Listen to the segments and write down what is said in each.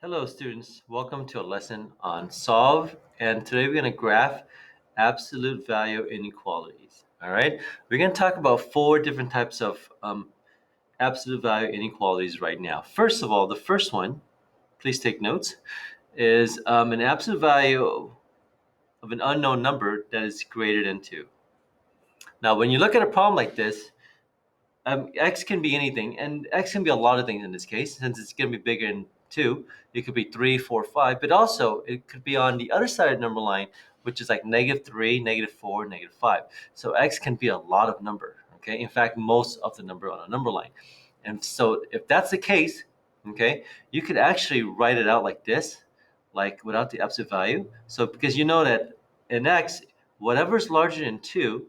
Hello students, welcome to a lesson on solve, and today we're going to graph absolute value inequalities. All right, we're going to talk about four different types of absolute value inequalities right now. First of all, the first one, please take notes, is an absolute value of an unknown number that is greater than 2. Now when you look at a problem like this, x can be anything, and x can be a lot of things in this case. Since it's going to be bigger than 2, it could be 3, 4, 5, but also it could be on the other side of the number line, which is like -3, -4, -5. So x can be a lot of number, okay? In fact, most of the number on a number line. And so if that's the case, okay, you could actually write it out like this, like without the absolute value. So because you know that in x, whatever's larger than 2,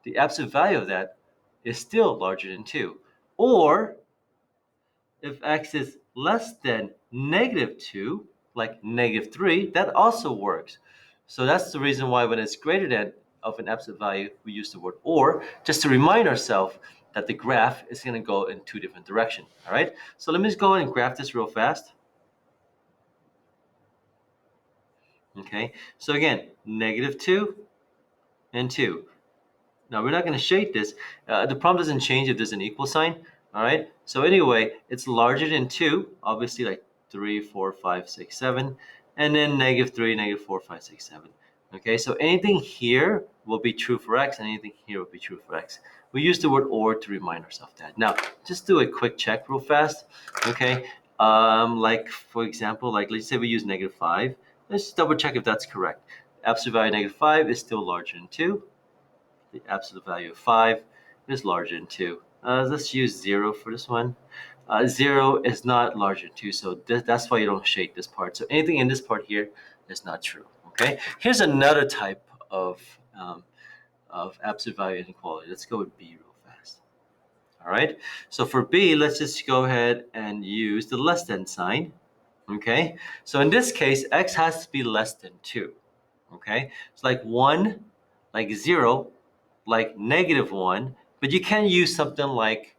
the absolute value of that is still larger than 2. Or if x is less than -2, like -3, that also works. So that's the reason why when it's greater than of an absolute value, we use the word or, just to remind ourselves that the graph is going to go in two different directions. All right, so let me just go ahead and graph this real fast. Okay, so again, -2 and 2. Now we're not going to shade this. The problem doesn't change if there's an equal sign. All right. So anyway, it's larger than 2, obviously, like 3, 4, 5, 6, 7, and then -3, -4, 5, 6, 7. Okay. So anything here will be true for x, and anything here will be true for x. We use the word or to remind ourselves that. Now, just do a quick check real fast. Okay. Like for example, like let's say we use -5. Let's double check if that's correct. Absolute value -5 is still larger than 2. The absolute value of 5 is larger than 2. Let's use 0 for this one. 0 is not larger than 2, so that's why you don't shade this part. So anything in this part here is not true. Okay. Here's another type of absolute value inequality. Let's go with B real fast. All right. So for B, let's just go ahead and use the less than sign. Okay. So in this case, x has to be less than 2. Okay. It's like 1, like 0, like -1, but you can use something like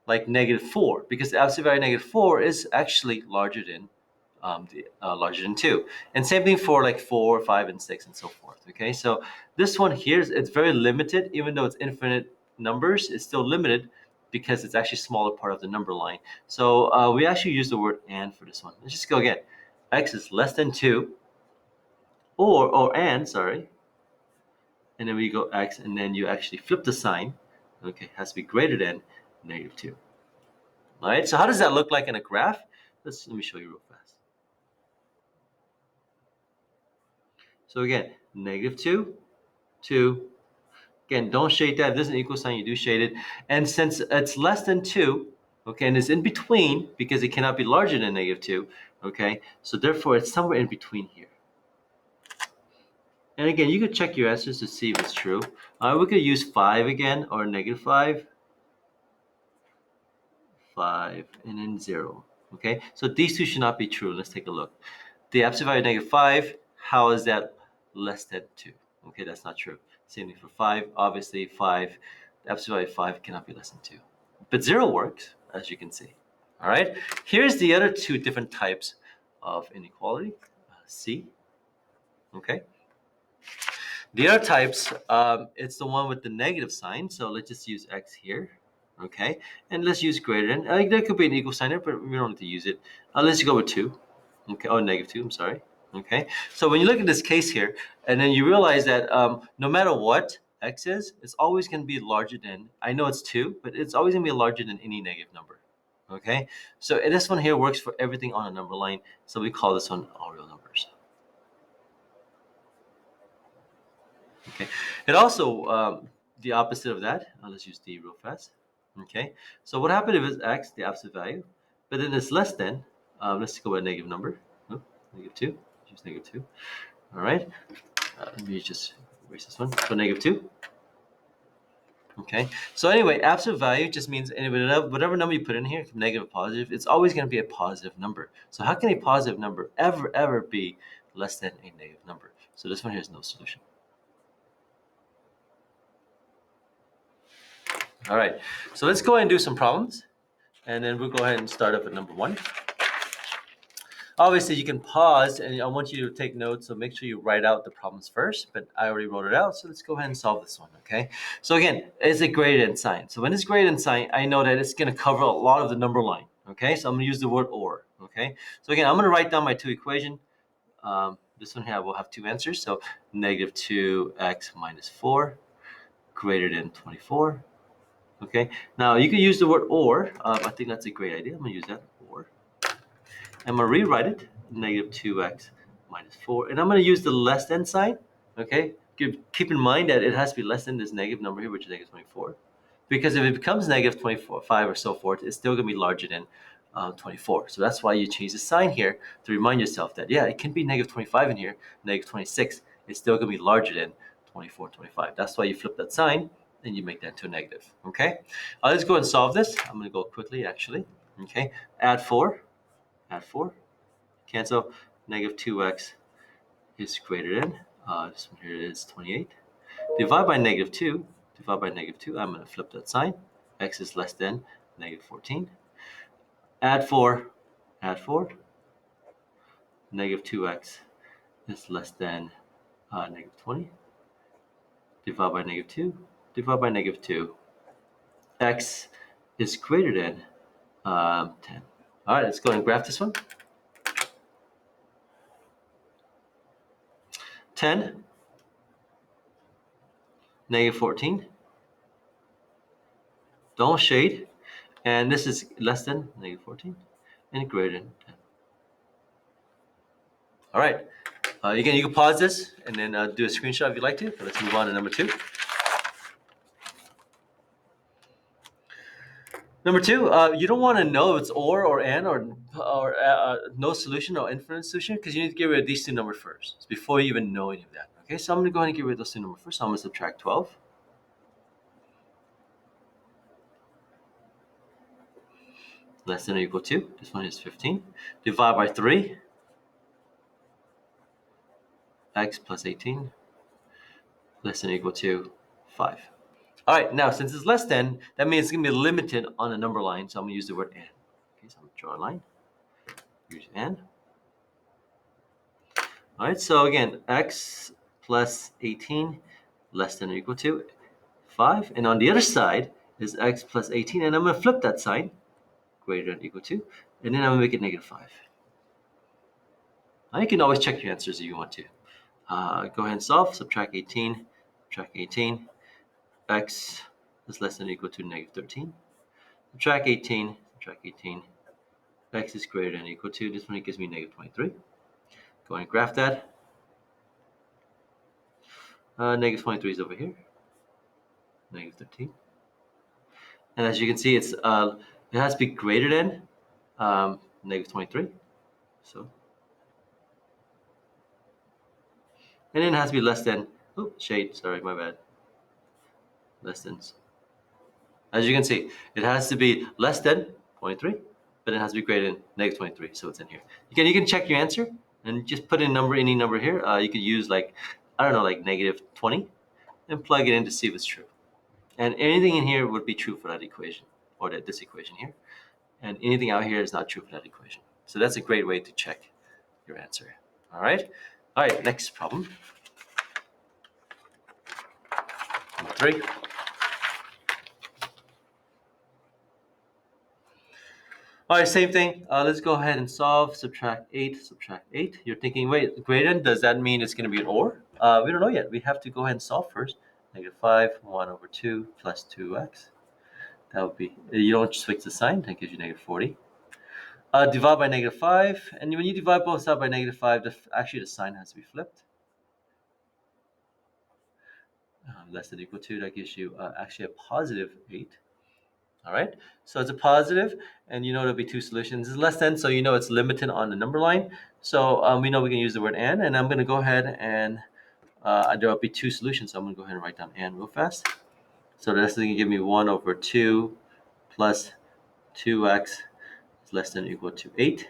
-4, because the absolute value -4 is actually larger than 2. And same thing for like 4, 5, and 6, and so forth. Okay, so this one here it's very limited. Even though it's infinite numbers, it's still limited because it's actually a smaller part of the number line. So we actually use the word and for this one. Let's just go again. X is less than 2, or and, sorry, and then we go x, and then you actually flip the sign. Okay, it has to be greater than -2. All right, so how does that look like in a graph? Let me show you real fast. So again, -2, 2. Again, don't shade that. If there's an equal sign, you do shade it. And since it's less than 2, okay, and it's in between because it cannot be larger than -2, okay, so therefore it's somewhere in between here. And again, you could check your answers to see if it's true. We could use 5 again, or -5. 5, and then 0. Okay, so these two should not be true. Let's take a look. The absolute value -5, how is that less than 2? Okay, that's not true. Same thing for 5. Obviously, 5, the absolute value of 5 cannot be less than 2. But 0 works, as you can see. All right, here's the other two different types of inequality. C. Okay. The other types, it's the one with the negative sign. So let's just use x here. Okay, and let's use greater than. There could be an equal sign there, but we don't need to use it. Let's go with 2. Okay, oh, -2, I'm sorry. Okay, so when you look at this case here, and then you realize that no matter what x is, it's always going to be larger than, I know it's 2, but it's always going to be larger than any negative number. Okay, so this one here works for everything on a number line, so we call this one all real numbers. Okay, it also, the opposite of that, let's use D real fast. Okay, so what happened if it's x, the absolute value, but then it's less than, let's go with a negative number. Oh, -2, use -2. All right, let me just erase this one. So -2. Okay, so anyway, absolute value just means whatever number you put in here, negative or positive, it's always going to be a positive number. So how can a positive number ever be less than a negative number? So this one here is no solution. All right, so let's go ahead and do some problems, and then we'll go ahead and start up at number 1. Obviously, you can pause, and I want you to take notes, so make sure you write out the problems first, but I already wrote it out, so let's go ahead and solve this one, okay? So again, is it graded in sign? So when it's graded in sign, I know that it's going to cover a lot of the number line, okay? So I'm going to use the word or, okay? So again, I'm going to write down my two equations. This one here will have two answers, so negative 2x minus 4 greater than 24, okay? Now, you can use the word or. I think that's a great idea. I'm going to use that, or. I'm going to rewrite it, negative 2x minus 4. And I'm going to use the less than sign, okay? Keep in mind that it has to be less than this negative number here, which is negative 24. Because if it becomes negative 24, 5 or so forth, it's still going to be larger than 24. So that's why you change the sign here to remind yourself that, yeah, it can be negative 25 in here, negative 26. It's still going to be larger than 24, 25. That's why you flip that sign and you make that to a negative, okay? Let's go and solve this. I'm going to go quickly, actually, okay? Add 4. Add 4, cancel, negative 2x is greater than, this one here is 28. Divide by negative 2, divide by negative 2, I'm going to flip that sign. X is less than negative 14. Add 4, add 4, negative 2x is less than negative 20. Divide by negative 2, divide by negative 2. X is greater than 10. All right, let's go and graph this one. 10, negative 14. Don't shade. And this is less than negative 14 and greater than 10. All right. Again, you can pause this and then do a screenshot if you'd like to. But let's move on to number 2. Number 2, you don't want to know if it's or and or no solution or infinite solution because you need to get rid of these two numbers first before you even know any of that. Okay, so I'm going to go ahead and get rid of those two numbers first. So I'm going to subtract 12. Less than or equal to, this one is 15. Divide by 3, x plus 18, less than or equal to 5. All right, now since it's less than, that means it's going to be limited on a number line, so I'm going to use the word and. Okay, so I'm going to draw a line, use and. All right, so again, x plus 18 less than or equal to 5. And on the other side is x plus 18, and I'm going to flip that sign, greater than or equal to, and then I'm going to make it negative 5. Now you can always check your answers if you want to. Go ahead and solve, subtract 18, subtract 18, x is less than or equal to negative 13. Subtract 18, subtract 18, x is greater than or equal to, this one gives me negative 23. Go ahead and graph that. Negative 23 is over here, negative 13. And as you can see, it has to be greater than negative 23. So, and then it has to be less than, oh, shade, sorry, my bad. Less than, as you can see, it has to be less than 23, but it has to be greater than negative 23, so it's in here. You can check your answer and just put in any number here. You could use like, I don't know, like negative 20 and plug it in to see if it's true. And anything in here would be true for that equation, or this equation here. And anything out here is not true for that equation. So that's a great way to check your answer. All right? All right, next problem. Number 3. All right, same thing. Let's go ahead and solve. Subtract 8, subtract 8. You're thinking, wait, greater than, does that mean it's going to be an or? We don't know yet. We have to go ahead and solve first. Negative 5, 1 over 2 plus 2x. That would be, you don't switch the sign. That gives you negative 40. Divide by negative 5. And when you divide both sides by negative 5, actually the sign has to be flipped. Less than or equal to, that gives you actually a positive 8. All right, so it's a positive, and you know there'll be two solutions. It's less than, so you know it's limited on the number line. So we know we can use the word and I'm going to go ahead and there will be two solutions. So I'm going to go ahead and write down and real fast. So that's going to give me 1 over 2 plus 2x is less than or equal to 8.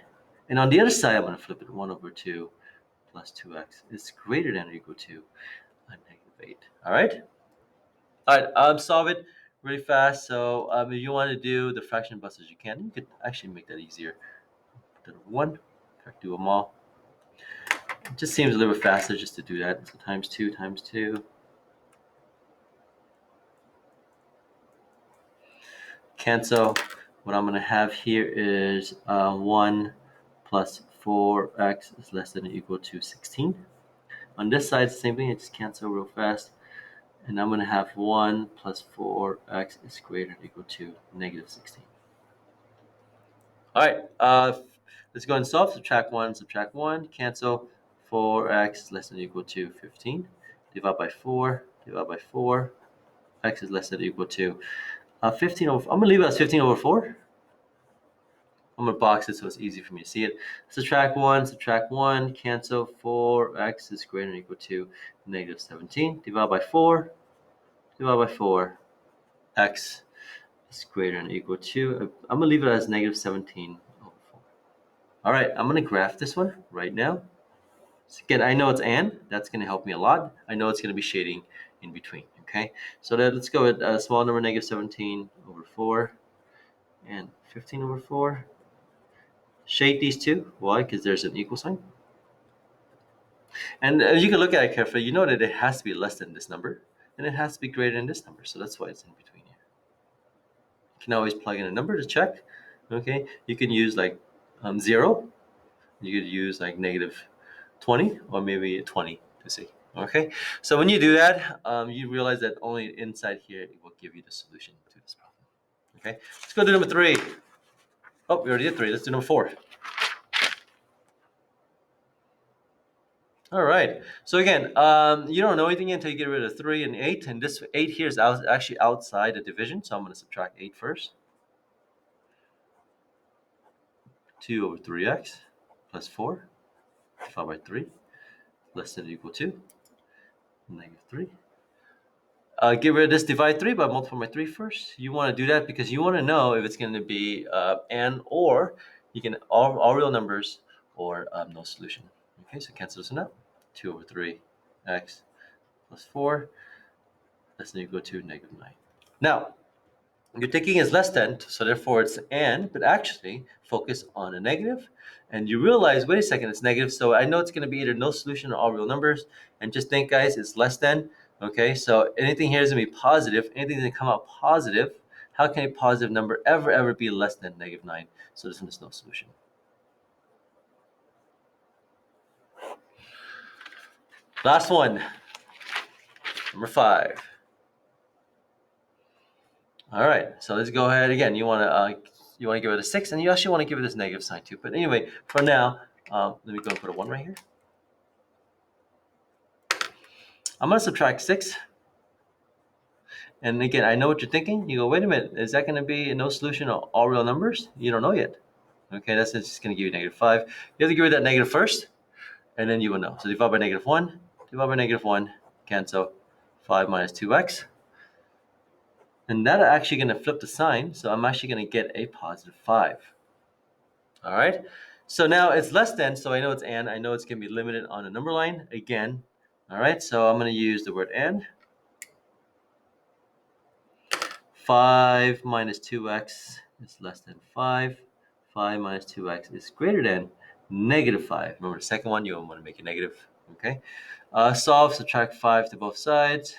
And on the other side, I'm going to flip it. 1 over 2 plus 2x is greater than or equal to negative 8. All right? All right, solve it really fast. So if you want to do the fraction bus as you can, you could actually make that easier. 1, do them all. It just seems a little bit faster just to do that. So times 2 times 2. Cancel. What I'm going to have here is 1 plus 4x is less than or equal to 16. On this side, it's the same thing. I just cancel real fast. And I'm going to have 1 plus 4x is greater than or equal to negative 16. All right, let's go and solve. Subtract 1, cancel. 4x less than or equal to 15. Divide by 4, divide by 4. X is less than or equal to 15 over. I'm going to leave it as 15 over 4. I'm going to box it so it's easy for me to see it. Subtract 1, cancel. 4x is greater than or equal to negative 17. Divide by 4, divide by 4. X is greater than or equal to, I'm going to leave it as negative 17 over 4. All right, I'm going to graph this one right now. So again, I know it's and. That's going to help me a lot. I know it's going to be shading in between, okay? So let's go with a small number, negative 17 over 4 and 15 over 4. Shade these two. Why? Because there's an equal sign. And as you can look at it carefully, you know that it has to be less than this number, and it has to be greater than this number. So that's why it's in between here. You can always plug in a number to check. Okay, you can use like 0. You could use like negative 20 or maybe 20 to see. Okay, so when you do that, you realize that only inside here it will give you the solution to this problem. Okay, let's go to number 3. Oh, we already did 3. Let's do number 4. All right. So again, you don't know anything until you get rid of 3 and 8, and this 8 here is actually outside the division, so I'm going to subtract 8 first. 2 over 3x plus 4 divided by 3 less than or equal to negative 3. Get rid of this divide 3 by multiplying by 3 first. You want to do that because you want to know if it's going to be and or you can all real numbers or no solution. Okay, so cancel this one out. 2 over 3x plus 4 less than or equal to negative 9. Now, you're taking is less than, so therefore it's and, but actually focus on a negative, and you realize, wait a second, it's negative, so I know it's going to be either no solution or all real numbers, and just think, guys, it's less than, okay? So anything here is going to be positive, anything that come out positive, how can a positive number ever be less than negative 9? So this one is no solution. Last one, number 5. All right, so let's go ahead again. You want to give it a 6, and you actually want to give it this negative sign too. But anyway, for now, let me go and put a 1 right here. I'm going to subtract 6. And again, I know what you're thinking. You go, wait a minute, is that going to be no solution of all real numbers? You don't know yet. Okay, that's just going to give you negative 5. You have to give it that negative first, and then you will know. So divide by negative 1, divide by negative 1, cancel. 5 minus 2x. And that's actually going to flip the sign, so I'm actually going to get a positive 5. All right, so now it's less than, so I know it's and. I know it's going to be limited on a number line again. All right, so I'm going to use the word and. 5 minus 2x is less than 5. 5 minus 2x is greater than negative 5. Remember the second one, you want to make it negative. Okay, solve, subtract 5 to both sides.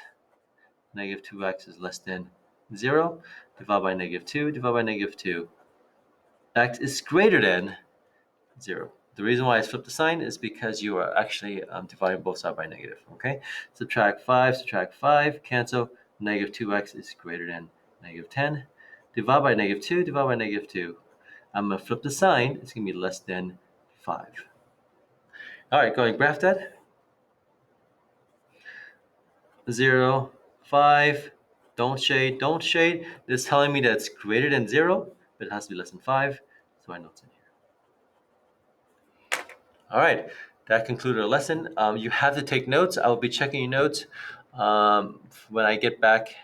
Negative 2x is less than 0. Divide by negative 2, divide by negative 2. X is greater than 0. The reason why I flipped the sign is because you are actually dividing both sides by negative. Okay, subtract 5, cancel. Negative 2x is greater than negative 10. Divide by negative 2, divide by negative 2. I'm going to flip the sign. It's going to be less than 5. All right, go ahead and graph that. 0, 5. Don't shade, don't shade. It's telling me that it's greater than 0, but it has to be less than 5. So I know it's in here. All right, that concluded our lesson. You have to take notes. I will be checking your notes when I get back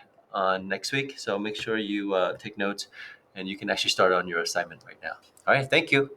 next week. So make sure you take notes, and you can actually start on your assignment right now. All right, thank you.